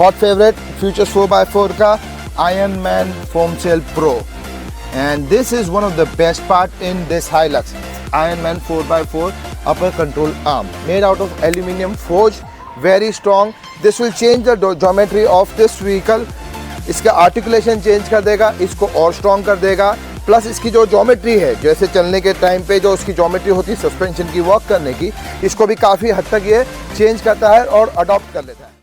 Hot favourite futures 4x4 का Ironman Foam Shell Pro, and this is one of the best part in this Hilux Ironman 4x4 upper control arm made out of aluminum forged, very strong. This will change the geometry of this vehicle. इसका articulation change कर देगा, इसको और strong कर देगा, plus इसकी जो geometry है, जैसे चलने के टाइम पे जो उसकी ज्योमेट्री होती है सस्पेंशन की, वॉक करने की, इसको भी काफ़ी हद तक ये चेंज करता है और अडॉप्ट कर लेता है।